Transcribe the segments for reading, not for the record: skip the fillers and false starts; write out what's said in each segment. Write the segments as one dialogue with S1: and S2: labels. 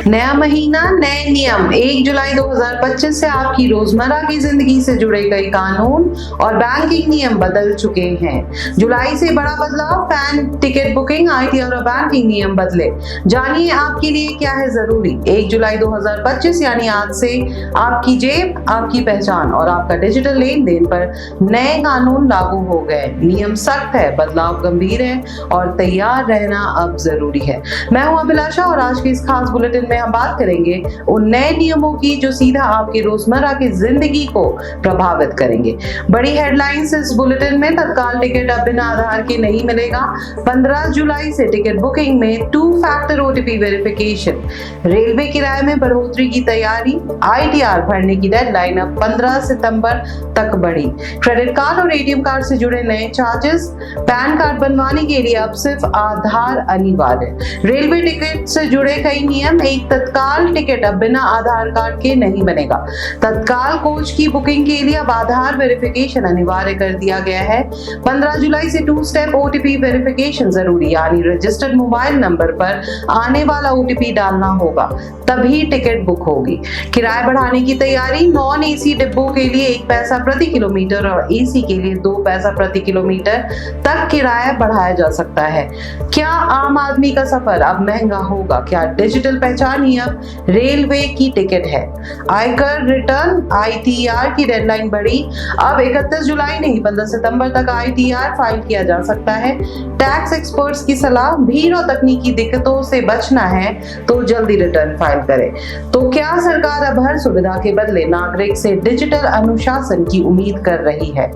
S1: नया महीना नए नियम। 1 जुलाई 2025 से आपकी रोजमर्रा की जिंदगी से जुड़े कई कानून और बैंकिंग नियम बदल चुके हैं। जुलाई से बड़ा बदलाव, पैन टिकट बुकिंग, ITR और बैंकिंग नियम बदले। जानिए आपके लिए क्या है जरूरी। 1 जुलाई 2025 यानी आज से आपकी जेब, आपकी पहचान और आपका डिजिटल लेन देन पर नए कानून लागू हो गए। नियम सख्त है, बदलाव गंभीर है और तैयार रहना अब जरूरी है। मैं हूं अभिलाषा और आज के इस खास बुलेटिन में हम बात करेंगे उन नए नियमों की जो सीधा आपकी रोजमर्रा की जिंदगी को प्रभावित करेंगे। बड़ी हेडलाइंस इस बुलेटिन में। तत्काल टिकट अब बिना आधार के नहीं मिलेगा। 15 जुलाई से टिकट बुकिंग में 2 फैक्टर OTP वेरिफिकेशन। रेलवे किराए में बढ़ोतरी की तैयारी। ITR भरने की डेडलाइन अब 15 सितंबर तक बढ़ी। क्रेडिट कार्ड और ATM कार्ड से जुड़े नए चार्जेस। पैन कार्ड बनवाने के लिए अब सिर्फ आधार अनिवार्य। रेलवे टिकट से जुड़े कई नियम। एक तत्काल टिकट अब बिना आधार कार्ड के नहीं बनेगा। तत्काल कोच की बुकिंग के लिए अब आधार वेरिफिकेशन अनिवार्य कर दिया गया है। 15 जुलाई से 2 स्टेप OTP वेरिफिकेशन जरूरी, यानी रजिस्टर्ड मोबाइल नंबर पर आने वाला OTP डालना होगा, तभी टिकट बुक होगी। किराए बढ़ाने की तैयारी। नॉन AC डिब्बों के लिए 1 पैसा प्रति किलोमीटर और AC के लिए 2 पैसा प्रति किलोमीटर तक किराया बढ़ाया जा सकता है। क्या आम आदमी का सफर अब महंगा होगा? क्या डिजिटल पहचान ही अब रेलवे की टिकट है? आयकर रिटर्न ITR की डेडलाइन बढ़ी। अब 31 जुलाई नहीं 15 सितंबर तक ITR फाइल किया जा सकता है। टैक्स एक्सपर्ट्स की सलाह, भीड़ और तकनीकी दिक्कतों से बचना है तो जल्दी रिटर्न फाइल करें। तो क्या सरकार अब हर सुविधा के बदले नागरिक से डिजिटल अनुशासन की उम्मीद कर रही है?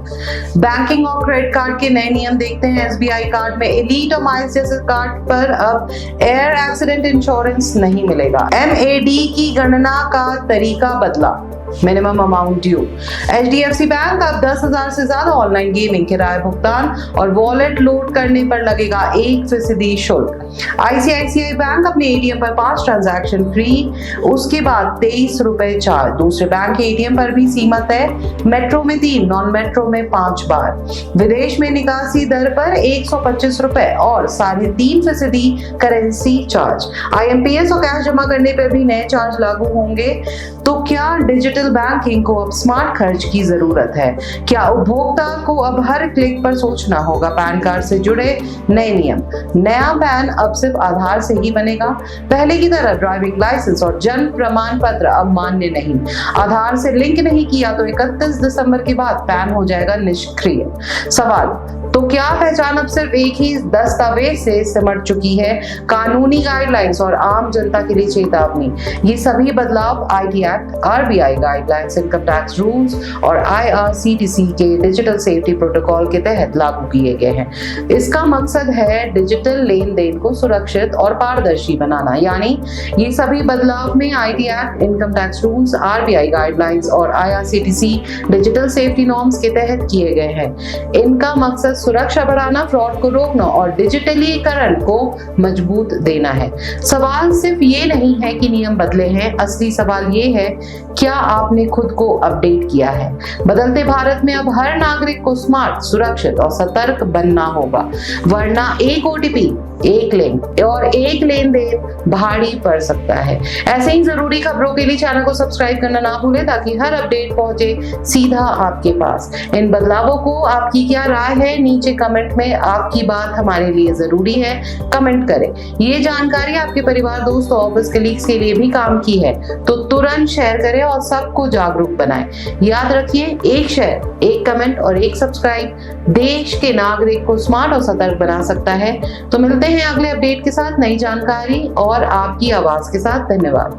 S1: बैंकिंग और क्रेडिट कार्ड के नए नियम देखते हैं। SBI कार्ड में एलीट और माइल्स जैसे कार्ड पर अब एयर एक्सीडेंट इंश्योरेंस नहीं मिलेगा। MAD की गणना का तरीका बदला। Minimum amount due. HDFC bank अब 10,000 से ज्यादा ऑनलाइन गेमिंग किराए भुगतान और वॉलेट लोड करने पर लगेगा 1% शुल्क। ICICI बैंक अपने ATM पर 5 ट्रांजैक्शन फ्री, उसके बाद 23 रुपए चार्ज। दूसरे बैंक के ATM पर भी सीमा तय। मेट्रो में 3, नॉन मेट्रो में 5 बार। विदेश में निकासी दर पर 125 रुपए और 3.5% करेंसी चार्ज। IMPS और कैश जमा करने पर भी नए चार्ज लागू होंगे। तो क्या डिजिटल बैंकिंग को अब स्मार्ट खर्च की जरूरत है? क्या उपभोक्ता को अब हर क्लिक पर सोचना होगा? पैन कार्ड से जुड़े नए नियम। नया पैन अब सिर्फ आधार से ही बनेगा। पहले की तरह ड्राइविंग लाइसेंस और जन्म प्रमाण पत्र अब मान्य नहीं। आधार से लिंक नहीं किया तो 31 दिसंबर के बाद पैन हो जाएगा निष्क्रिय। सवाल, तो क्या पहचान अब सिर्फ एक ही दस्तावेज से सिमट चुकी है? कानूनी गाइडलाइंस और आम जनता के लिए चेतावनी। ये सभी बदलाव IT act, RBI guidelines, income tax rules और IRCTC के डिजिटल सेफ्टी प्रोटोकॉल के तहत लागू किए गए हैं। इसका मकसद है डिजिटल लेन देन को सुरक्षित और पारदर्शी बनाना। यानी ये सभी बदलाव में IT act, income tax rules, RBI guidelines और IRCTC डिजिटल सेफ्टी नॉर्म्स के तहत किए गए हैं। इनका मकसद सुरक्षा बढ़ाना, फ्रॉड को रोकना और डिजिटलीकरण को मजबूत देना है। सवाल सिर्फ ये नहीं है कि नियम बदले हैं, असली सवाल ये है क्या आपने खुद को अपडेट किया है? बदलते भारत में अब हर नागरिक को स्मार्ट, सुरक्षित और सतर्क बनना होगा, वरना एक OTP, एक लिंक और एक लेन देन भारी पड़ सकता है। ऐसे ही जरूरी खबरों के लिए चैनल को सब्सक्राइब करना ना भूलें ताकि हर अपडेट पहुंचे सीधा आपके पास। इन बदलावों को आपकी क्या राय है? नीचे कमेंट में आपकी बात हमारे लिए जरूरी है, कमेंट करें। ये जानकारी आपके परिवार, दोस्तों, ऑफिस कलीग्स के लिए भी काम की है तो तुरंत शेयर करें और सबको जागरूक बनाएं। याद रखिए, एक शेयर, एक कमेंट और एक सब्सक्राइब देश के नागरिक को स्मार्ट और सतर्क बना सकता है। तो मिलते हैं अगले अपडेट के साथ, नई जानकारी और आपकी आवाज के साथ। धन्यवाद।